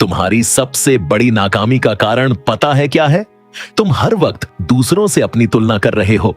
तुम्हारी सबसे बड़ी नाकामी का कारण पता है क्या है? तुम हर वक्त दूसरों से अपनी तुलना कर रहे हो।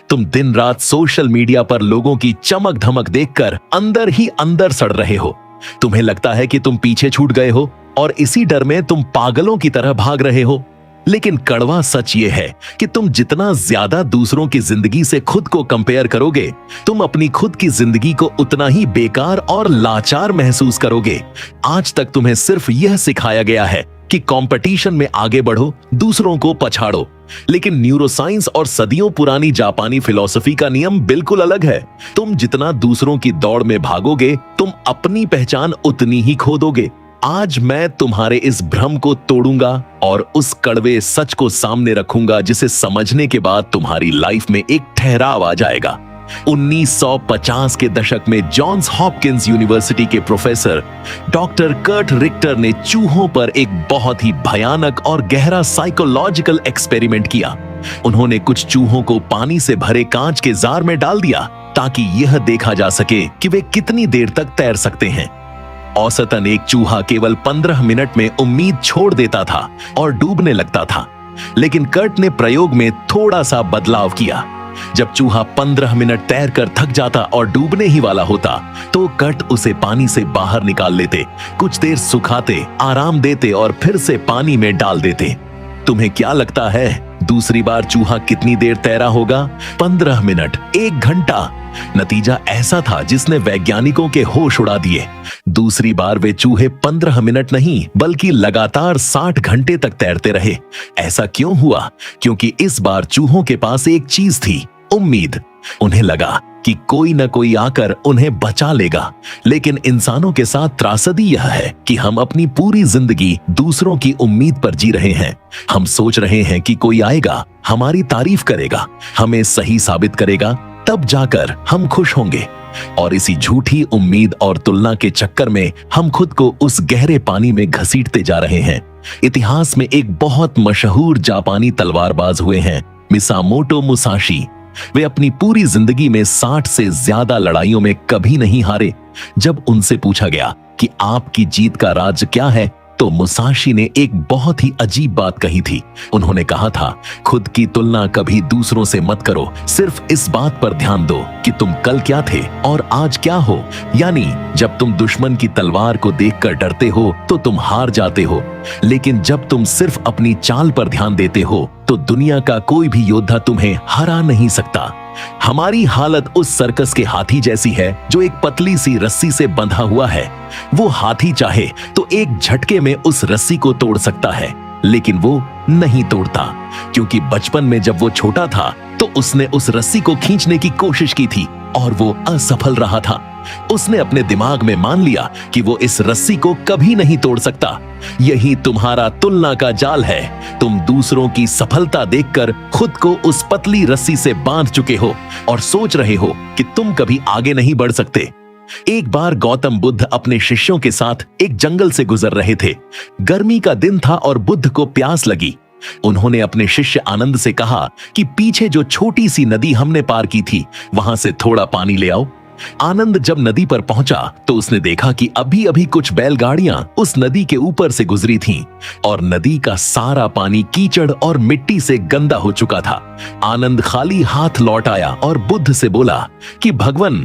तुम दिन रात सोशल मीडिया पर लोगों की चमक धमक देखकर अंदर ही अंदर सड़ रहे हो। तुम्हें लगता है कि तुम पीछे छूट गए हो और इसी डर में तुम पागलों की तरह भाग रहे हो। लेकिन कड़वा सच यह है कि तुम जितना ज्यादा दूसरों की जिंदगी से खुद को कंपेयर करोगे, तुम अपनी खुद की जिंदगी को उतना ही बेकार और लाचार महसूस करोगे। आज तक तुम्हें सिर्फ यह सिखाया गया है कि कंपटीशन में आगे बढ़ो, दूसरों को पछाड़ो। लेकिन न्यूरोसाइंस और सदियों पुरानी जापानी फिलॉसफी का नियम बिल्कुल अलग है। तुम जितना दूसरों की दौड़ में भागोगे, तुम अपनी पहचान उतनी ही खो दोगे। आज मैं तुम्हारे इस भ्रम को तोड़ूंगा और उस कड़वे सच को सामने रखूंगा जिसे समझने के बाद तुम्हारी लाइफ में एक ठहराव आ जाएगा। 1950 के दशक में जॉन्स हॉपकिंस यूनिवर्सिटी के प्रोफेसर डॉक्टर कर्ट रिक्टर ने चूहों पर एक बहुत ही भयानक और गहरा साइकोलॉजिकल एक्सपेरिमेंट किया। उन्होंने कुछ चूहों को पानी से भरे कांच के जार में डाल दिया ताकि यह देखा जा सके कि वे कितनी देर तक तैर सकते हैं। औसतन एक चूहा केवल 15 मिनट में उम्मीद छोड़ देता था और डूबने लगता था। लेकिन कर्ट ने प्रयोग में थोड़ा सा बदलाव किया। जब चूहा 15 मिनट तैर कर थक जाता और डूबने ही वाला होता, तो कर्ट उसे पानी से बाहर निकाल लेते, कुछ देर सुखाते, आराम देते और फिर से पानी में डाल देते। तुम्हें क्या लगता है दूसरी बार चूहा कितनी देर तैरा होगा? 15 मिनट, 1 घंटा। नतीजा ऐसा था जिसने वैज्ञानिकों के होश उड़ा दिए। दूसरी बार वे चूहे 15 मिनट नहीं बल्कि लगातार 60 घंटे तक तैरते रहे। ऐसा क्यों हुआ? क्योंकि इस बार चूहों के पास एक चीज थी, उम्मीद। उन्हें लगा कि कोई न कोई आकर उन्हें बचा लेगा। लेकिन इंसानों के साथ त्रासदी यह है कि हम अपनी पूरी जिंदगी दूसरों की उम्मीद पर जी रहे हैं। हम सोच रहे हैं कि कोई आएगा, हमारी तारीफ करेगा, हमें सही साबित करेगा, तब जाकर हम खुश होंगे। और इसी झूठी उम्मीद और तुलना के चक्कर में हम खुद को उस गहरे पानी में घसीटते जा रहे हैं। इतिहास में एक बहुत मशहूर जापानी तलवारबाज हुए हैं, मिसामोटो मुसाशी। वे अपनी पूरी जिंदगी में 60 से ज्यादा लड़ाइयों में कभी नहीं हारे। जब उनसे पूछा गया कि आपकी जीत का राज क्या है, तो मुसाशी ने एक बहुत ही अजीब बात कही थी। उन्होंने कहा था, खुद की तुलना कभी दूसरों से मत करो, सिर्फ इस बात पर ध्यान दो कि तुम कल क्या थे और आज क्या हो। यानी जब तुम दुश्मन की तलवार को देखकर डरते हो तो तुम हार जाते हो, लेकिन जब तुम सिर्फ अपनी चाल पर ध्यान देते हो तो दुनिया का कोई भी योद्धा तुम्हें हरा नहीं सकता। हमारी हालत उस सर्कस के हाथी जैसी है जो एक पतली सी रस्सी से बंधा हुआ है। वो हाथी चाहे तो एक झटके में उस रस्सी को तोड़ सकता है, लेकिन वो नहीं तोड़ता, क्योंकि बचपन में जब वो छोटा था तो उसने उस रस्सी को खींचने की कोशिश की थी और वो असफल रहा था। उसने अपने दिमाग में मान लिया कि वो इस रस्सी को कभी नहीं तोड़ सकता। यही तुम्हारा तुलना का जाल है। तुम दूसरों की सफलता देखकर खुद को उस पतली रस्सी से बांध चुके हो और सोच रहे हो कि तुम कभी आगे नहीं बढ़ सकते। एक बार गौतम बुद्ध अपने शिष्यों के साथ एक जंगल से गुजर रहे थे। गर्मी का दिन था और बुद्ध को प्यास लगी। उन्होंने अपने शिष्य आनंद से कहा कि पीछे जो छोटी सी नदी हमने पार की थी, वहां से थोड़ा पानी ले आओ। आनंद जब नदी पर पहुंचा तो उसने देखा कि अभी अभी कुछ बैलगाड़ियां उस नदी के ऊपर से गुजरी थीं और नदी का सारा पानी कीचड़ और मिट्टी से गंदा हो चुका था। आनंद खाली हाथ लौट आया और बुद्ध से बोला कि भगवान,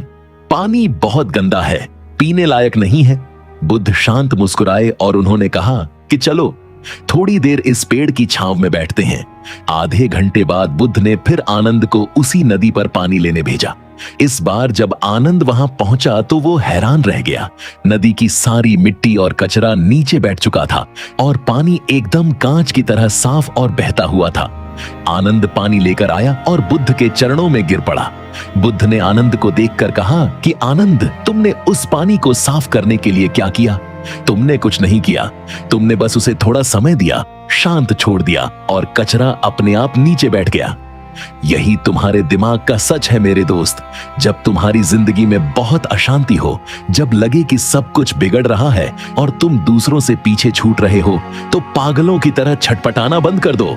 पानी बहुत गंदा है, पीने लायक नहीं है। बुद्ध शांत मुस्कुराए और उन्होंने कहा कि चलो थोड़ी देर इस पेड़ की छांव में बैठते हैं। आधे घंटे बाद बुद्ध ने फिर आनंद को उसी नदी पर पानी लेने भेजा। इस बार जब आनंद वहां पहुंचा तो वो हैरान रह गया। नदी की सारी मिट्टी और कचरा नीचे बैठ चुका था और पानी एकदम कांच की तरह साफ और बहता हुआ था। आनंद पानी लेकर आया और बुद्ध के चरणों में गिर पड़ा। बुद्ध ने आनंद को देखकर कहा कि आनंद, तुमने उस पानी को साफ करने के लिए क्या किया? तुमने कुछ नहीं किया, तुमने बस उसे थोड़ा समय दिया, शांत छोड़ दिया और कचरा अपने आप नीचे बैठ गया। यही तुम्हारे दिमाग का सच है मेरे दोस्त। जब तुम्हारी जिंदगी में बहुत अशांति हो, जब लगे कि सब कुछ बिगड़ रहा है और तुम दूसरों से पीछे छूट रहे हो, तो पागलों की तरह छटपटाना बंद कर दो।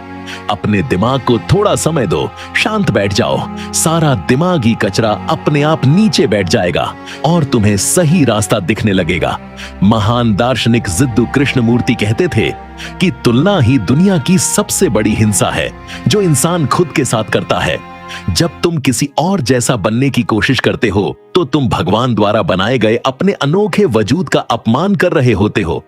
अपने दिमाग को थोड़ा समय दो, शांत बैठ जाओ। सारा दिमागी कचरा अपने आप नीचे बैठ जाएगा और तुम्हें सही रास्ता दिखने लगेगा। महान दार्शनिक जिद्दू कृष्णमूर्ति कहते थे कि तुलना ही दुनिया की सबसे बड़ी हिंसा है जो इंसान खुद के साथ करता है। जब तुम किसी और जैसा बनने की कोशिश करते हो, तो तुम भगवान द्वारा बनाए गए अपने अनोखे वजूद का अपमान कर रहे होते हो।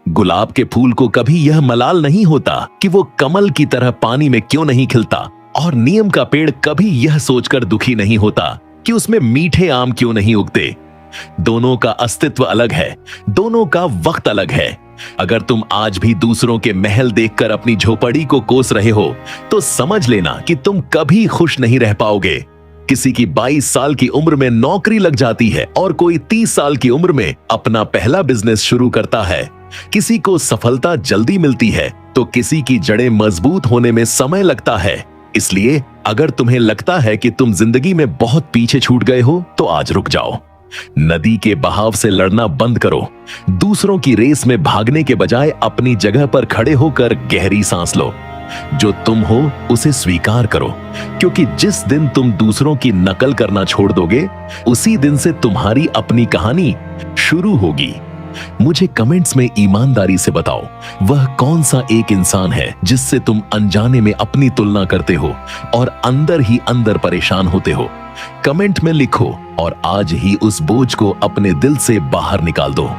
गुलाब के फूल को कभी यह मलाल नहीं होता कि वो कमल की तरह पानी में क्यों नहीं खिलता, और नीम का पेड़ कभी यह सोचकर दुखी नहीं होता कि उसमें मीठे आम क्यों नहीं उगते। दोनों का अस्तित्व अलग है, दोनों का वक्त अलग है। अगर तुम आज भी दूसरों के महल देखकर अपनी झोपड़ी को कोस रहे हो, तो समझ लेना कि तुम कभी खुश नहीं रह पाओगे। किसी की 22 साल की उम्र में नौकरी लग जाती है और कोई 30 साल की उम्र में अपना पहला बिजनेस शुरू करता है। किसी को सफलता जल्दी मिलती है, तो किसी की जड़ें मजबूत होने में समय लगता है। इसलिए अगर तुम्हें लगता है कि तुम जिंदगी में बहुत पीछे छूट गए हो, तो आज रुक जाओ। नदी के बहाव से लड़ना बंद करो। दूसरों की रेस में भागने के बजाय अपनी जगह पर खड़े होकर गहरी सांस लो। जो तुम हो उसे स्वीकार करो, क्योंकि जिस दिन तुम दूसरों की नकल करना छोड़ दोगे, उसी दिन से तुम्हारी अपनी कहानी शुरू होगी। मुझे कमेंट्स में ईमानदारी से बताओ, वह कौन सा एक इंसान है जिससे तुम अनजाने में अपनी तुलना करते हो और अंदर ही अंदर परेशान होते हो। कमेंट में लिखो और आज ही उस बोझ को अपने दिल से बाहर निकाल दो।